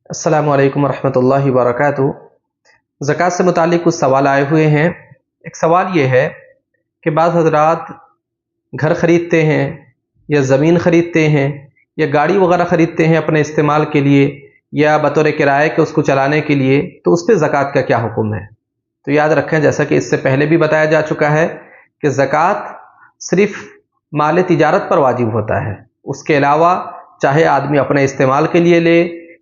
अस्सलामु अलैकुम वरहमतुल्लाहि वबरकातुहू। ज़कात से मुतालिक कुछ सवाल आए हुए हैं। एक सवाल ये है कि बाज़ हज़रात घर ख़रीदते हैं या ज़मीन ख़रीदते हैं या गाड़ी वग़ैरह ख़रीदते हैं अपने इस्तेमाल के लिए या बतौर किराए के उसको चलाने के लिए, तो उस पर ज़कात का क्या हुक्म है। तो याद रखें, जैसा कि इससे पहले भी बताया जा चुका है कि ज़कात सिर्फ़ माल तिजारत पर वाजिब होता है। उसके अलावा चाहे आदमी अपने इस्तेमाल के लिए ले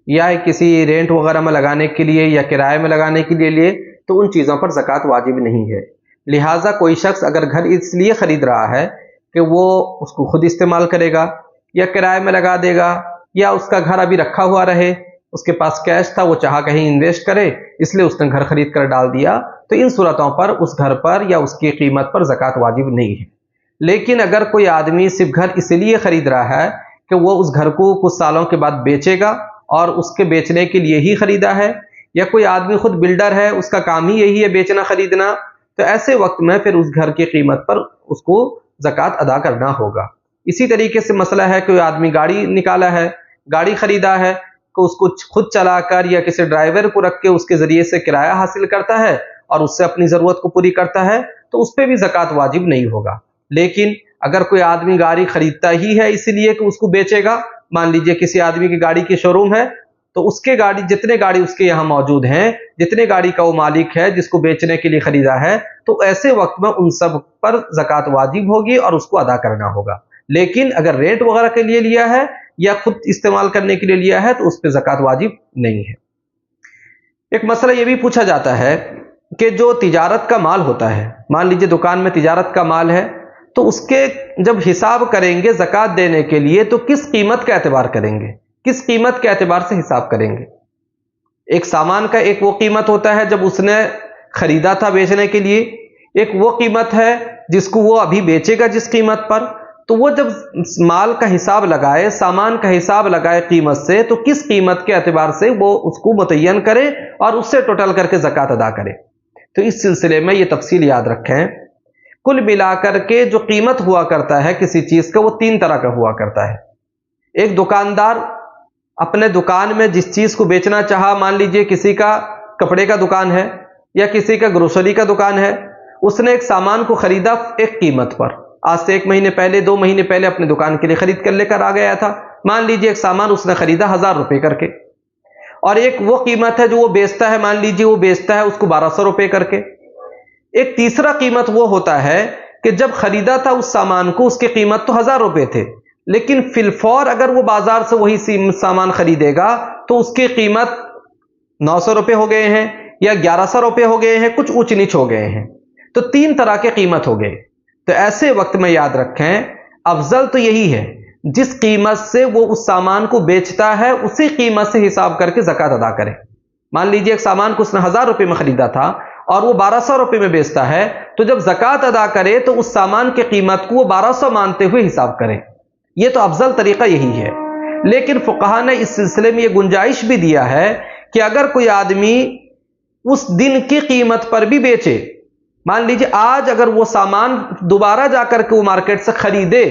या किसी रेंट वगैरह में लगाने के लिए या किराए में लगाने के लिए ले, तो उन चीज़ों पर ज़कात वाजिब नहीं है। लिहाजा कोई शख्स अगर घर इसलिए ख़रीद रहा है कि वो उसको खुद इस्तेमाल करेगा या किराए में लगा देगा या उसका घर अभी रखा हुआ रहे, उसके पास कैश था, वो चाहा कहीं इन्वेस्ट करे इसलिए उसने घर खरीद कर डाल दिया, तो इन सूरतों पर उस घर पर या उसकी कीमत पर ज़कात वाजिब नहीं है। लेकिन अगर कोई आदमी सिर्फ घर इसलिए ख़रीद रहा है कि वो उस घर को कुछ सालों के बाद बेचेगा और उसके बेचने के लिए ही ख़रीदा है, या कोई आदमी खुद बिल्डर है, उसका काम ही यही है बेचना ख़रीदना, तो ऐसे वक्त में फिर उस घर की कीमत पर उसको ज़कात अदा करना होगा। इसी तरीके से मसला है, कोई आदमी गाड़ी निकाला है, गाड़ी ख़रीदा है, कि उसको खुद चलाकर या किसी ड्राइवर को रख के उसके ज़रिए से किराया हासिल करता है और उससे अपनी ज़रूरत को पूरी करता है, तो उस पर भी ज़कात वाजिब नहीं होगा। लेकिन अगर कोई आदमी गाड़ी खरीदता ही है इसलिए कि उसको बेचेगा, मान लीजिए किसी आदमी की गाड़ी की शोरूम है, तो उसके गाड़ी जितने गाड़ी उसके यहाँ मौजूद हैं, जितने गाड़ी का वो मालिक है जिसको बेचने के लिए खरीदा है, तो ऐसे वक्त में उन सब पर ज़कात वाजिब होगी और उसको अदा करना होगा। लेकिन अगर रेंट वगैरह के लिए लिया है या खुद इस्तेमाल करने के लिए लिया है तो उस पर ज़कात वाजिब नहीं है। एक मसला ये भी पूछा जाता है कि जो तिजारत का माल होता है, मान लीजिए दुकान में तिजारत का माल है, तो उसके जब हिसाब करेंगे ज़कात देने के लिए तो किस कीमत का एतबार करेंगे, किस कीमत के एतबार से हिसाब करेंगे। एक सामान का एक वो कीमत होता है जब उसने खरीदा था बेचने के लिए, एक वो कीमत है जिसको वो अभी बेचेगा जिस कीमत पर। तो वो जब माल का हिसाब लगाए, सामान का हिसाब लगाए कीमत से, तो किस कीमत के एतबार से वो उसको मुतय्यन करे और उससे टोटल करके ज़कात अदा करे। तो इस सिलसिले में ये तफसील याद रखें, कुल मिलाकर के जो कीमत हुआ करता है किसी चीज़ का, वो तीन तरह का हुआ करता है। एक दुकानदार अपने दुकान में जिस चीज़ को बेचना चाहा, मान लीजिए किसी का कपड़े का दुकान है या किसी का ग्रोसरी का दुकान है, उसने एक सामान को खरीदा एक कीमत पर, आज से 1 महीने पहले 2 महीने पहले अपने दुकान के लिए खरीद कर लेकर आ गया था। मान लीजिए एक सामान उसने खरीदा 1000 रुपये करके, और एक वो कीमत है जो वो बेचता है, मान लीजिए वो बेचता है उसको 1200 रुपये करके। एक तीसरा कीमत वो होता है कि जब खरीदा था उस सामान को उसकी कीमत तो 1000 रुपये थे, लेकिन फिलफौर अगर वो बाजार से वही सामान खरीदेगा तो उसकी कीमत 900 रुपये हो गए हैं या 1100 रुपये हो गए हैं, कुछ ऊंच नीच हो गए हैं। तो 3 तरह के कीमत हो गए। तो ऐसे वक्त में याद रखें, अफजल तो यही है जिस कीमत से वो उस सामान को बेचता है उसी कीमत से हिसाब करके ज़कात अदा करें। मान लीजिए एक सामान को उसने 1000 रुपये में खरीदा था और वो 1200 रुपये में बेचता है, तो जब ज़कात अदा करे तो उस सामान की कीमत को वो 1200 मानते हुए हिसाब करें। ये तो अफजल तरीका यही है। लेकिन फुक़हा ने इस सिलसिले में ये गुंजाइश भी दिया है कि अगर कोई आदमी उस दिन की कीमत पर भी बेचे, मान लीजिए आज अगर वो सामान दोबारा जाकर के वो मार्केट से खरीदे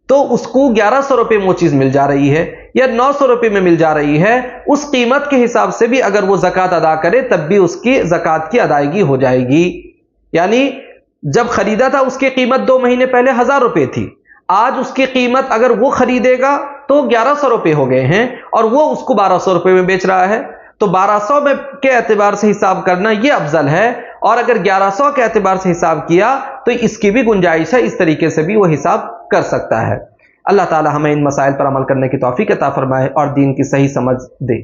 तो उसको 1100 रुपये में वो चीज़ मिल जा रही है या 900 रुपये में मिल जा रही है, उस कीमत के हिसाब से भी अगर वो ज़कात अदा करे तब भी उसकी ज़कात की अदायगी हो जाएगी। यानी जब खरीदा था उसकी कीमत 2 महीने पहले 1000 रुपये थी, आज उसकी कीमत अगर वो खरीदेगा तो 1100 रुपये हो गए हैं और वो उसको 1200 रुपये में बेच रहा है, तो 1200 में के एतबार से हिसाब करना ये अफजल है। और अगर 1100 के एतबार से हिसाब किया तो इसकी भी गुंजाइश है, इस तरीके से भी वो हिसाब कर सकता है। अल्लाह ताला हमें इन मसाइल पर अमल करने की तौफीक अता फरमाए और दीन की सही समझ दे।